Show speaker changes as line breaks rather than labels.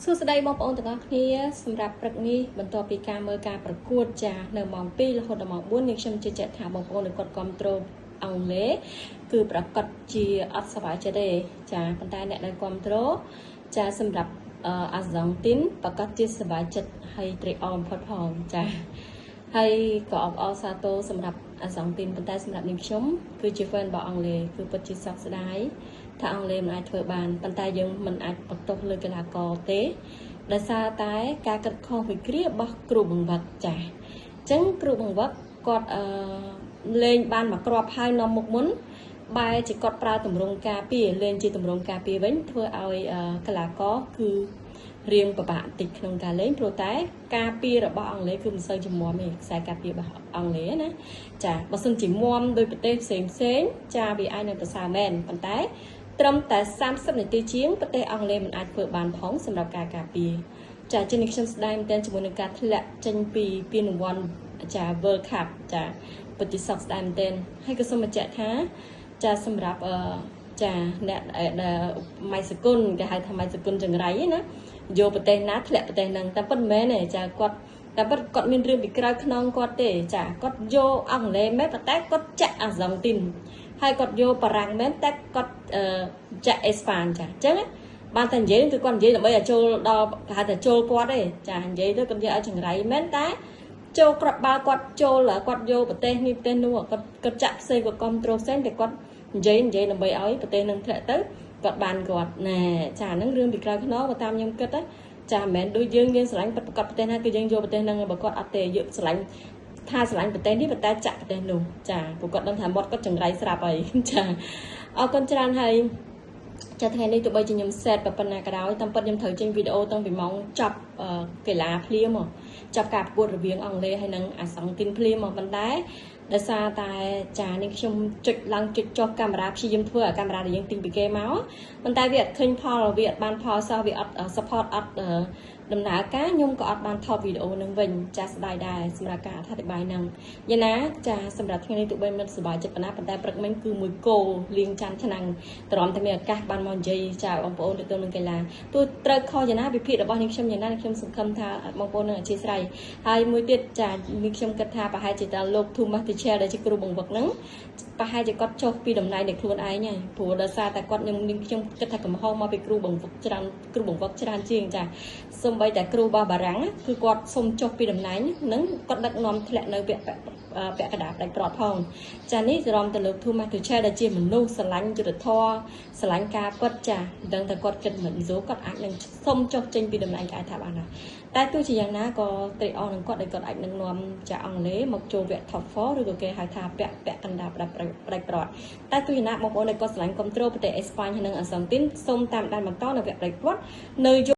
សួស្តីបងប្អូនទាំងអស់គ្នាសម្រាប់ព្រឹកនេះបន្ទាប់ពីការមើលការប្រកួតចានៅម៉ោង 2 រហូតដល់ម៉ោង 4 នេះខ្ញុំជឿជាក់ថាបងប្អូនគាត់គ្រប់គ្រងអង់គ្លេសគឺប្រកាសជាអត់សប្បាយចិត្តទេចាប៉ុន្តែអ្នកដែលគ្រប់គ្រងចាសម្រាប់អាសង់ទីនប្រកាសជាសប្បាយចិត្តហើយត្រេកអរបំផុតផងចាហើយក៏អបអរសាទរសម្រាប់អាសង់ទីនប៉ុន្តែសម្រាប់នាងខ្ញុំគឺជា fan របស់អង់គ្លេសគឺពិតជាសោកស្ដាយថាអង់គ្លេសមិនអាចធ្វើបានប៉ុន្តែយើងមិនអាចបន្ទោសលើកីឡាករទេដោយសារតែការកាត់ខុសវិគ្រារបស់គ្រូបង្វឹកចាអញ្ចឹងគ្រូបង្វឹកគាត់លេងបានមកគ្រាប់ហើយនាំមុខមុនបែរជាគាត់ប្រើទម្រង់ការពារលេងជាទម្រង់ការពារវិញធ្វើឲ្យកីឡាករគឺរៀងពិបាកតិចក្នុងការលេងព្រោះតែការពាររបស់អង់គ្លេសគឺមិនសូវជំមទេខ្សែការពាររបស់អង់គ្លេសណាចាបើសិនជាមុំដោយប្រទេសផ្សេងចាវាអាចនឹងប្រសើរមែនប៉ុន្តែត្រឹមតែ30នាទីជាងប្រទេសអង់គ្លេសមិនអាចធ្វើបានផងសម្រាប់ការការពារចាជានេះខ្ញុំស្ដាយមែនទែនជាមួយនឹងការធ្លាក់ចេញពីពានរង្វាន់ចា World Cup ចាពិតជាសោកស្ដាយមែនទែនហើយក៏សូមបញ្ជាក់ថាចាសម្រាប់ចាអ្នកដែលម៉ៃសគុណគេហៅថាម៉ៃសគុណចង្រៃណាយកប្រទេសណាធ្លាក់ប្រទេសហ្នឹងតែពិតមិនមែនទេចាគាត់តែពិតគាត់មានរឿងពីក្រោយខ្នងគាត់ទេចាគាត់យកអង់គ្លេសមែនប៉ុន្តែគាត់ចាក់អាសង់ទីនហើយគាត់យកបារាំងមែនតែគាត់ចាក់អេស្ប៉ាញចាអញ្ចឹងបានតែនិយាយគឺគាត់និយាយដើម្បីឲ្យចូលដល់គេហៅថាចូលគាត់ទេចានិយាយទៅគាត់និយាយឲ្យចង្រៃមែនតែចូលក្របបាល់គាត់ចូលគាត់យកប្រទេសនេះប្រទេសនោះគាត់ចាក់ផ្សេងគាត់គ្រប់ត្រូលផ្សេងតែគាត់និយាយដើម្បីឲ្យប្រទេសនឹងធ្លាក់ទៅគាត់បានគាត់ណែចាហ្នឹងរឿងពីក្រោយខ្នងបើតាមខ្ញុំគិតណាចាមិនមែនដូចយើងស្រឡាញ់ប្រកាសប្រទេសណាគឺយើងយកប្រទេសហ្នឹងបើគាត់អត់ទេយកស្រឡាញ់ថាស្រឡាញ់ប្រទេសនេះប៉ុន្តែចាក់ប្រទេសនោះចាព្រោះគាត់ដឹងថាមាត់គាត់ចង្រៃស្រាប់ហើយចាអរគុណច្រើនហើយចាថ្ងៃនេះទោះបីជាខ្ញុំសេតប៉ុណ្ណាក៏ដោយតាមពិតខ្ញុំត្រូវចេញវីដេអូតាំងពីម៉ោងចប់កីឡាភ្លាមមកចាប់ការប្រកួតរវាងអង់គ្លេសហើយនិងអាសង់ទីនភ្លាមមកប៉ុន្តែដោយសារតែចានេះខ្ញុំចុចឡើងចុចចុះកាមេរ៉ាព្យាយាមធ្វើឲ្យកាមេរ៉ាដែលយើងទិញពីគេមកប៉ុន្តែវាអត់ឃើញផលវាអត់បានផលសោះវាអត់ support អត់ដំណើរការខ្ញុំក៏អត់បានថតវីដេអូនឹងវិញចាស្ដាយដែរសម្រាប់ការអធិប្បាយនឹងយ៉ាងណាចាសម្រាប់ថ្ងៃនេះទោះបីមិនសប្បាយចិត្តប៉ុណ្ណាប៉ុន្តែព្រឹកមិញគឺមួយគោលៀងចាន់ឆ្នាំងទ្រាំតែមានឱកាសបានមកនិយាយចាបងប្អូនទៅនឹងកីឡាទោះត្រូវខុសយ៉ាងណាវិភាគរបស់នាងខ្ញុំយ៉ាងណាខ្ញុំសង្ឃឹមថាបងប្អូននឹងអធិស្ឋានហើយមួយទៀតចានាងខ្ញុំគិតថាប្រហែលជាតើលោក Thomas Tuchel ដែលជាគ្រូបង្វឹកហ្នឹងប្រហែលជាគាត់ចុះពីតំណែងនៃខ្លួនឯងហើយព្រោះដោយសារតែគាត់ខ្ញុំគិតថាកំហុសមកពីគ្រូបង្វឹកច្រើនជាងចាសូម្បីតែគ្រូរបស់បារាំងគឺគាត់សុំចុះពីតំណែងនឹងគាត់ដឹកនាំធ្លាក់នៅពាក់កណ្ដាលផ្ដាច់ព្រាត់ផងចានេះសរំទៅលោក Thomas Tuchel ដែលជាមនុស្សស្រឡាញ់យុទ្ធធម៌ស្រឡាញ់ការពិតចាដឹងតែគាត់គិតមិនយល់គាត់អាចនឹងសុំចុះចេញពីតំណែងគេថាបានដែរតែទោះជាយ៉ាងណាក៏ត្រេកអរនឹងគាត់ដែលគាត់អាចនឹងនាំចាអង់គ្លេសមកចូលវគ្គ Top 4 ឬក៏គេហៅថាពាក់កណ្ដាលផ្ដាច់ព្រាត់តែទោះយ៉ាងណាបងប្អូនដែលគាត់ស្រឡាញ់គ្រប់គ្រងប្រទេសអេស្ប៉ាញហើយនិងអាសង់ទីនសូមតាមដានបន្តនៅវគ្គផ្ដាច់ព្រាត់នៅ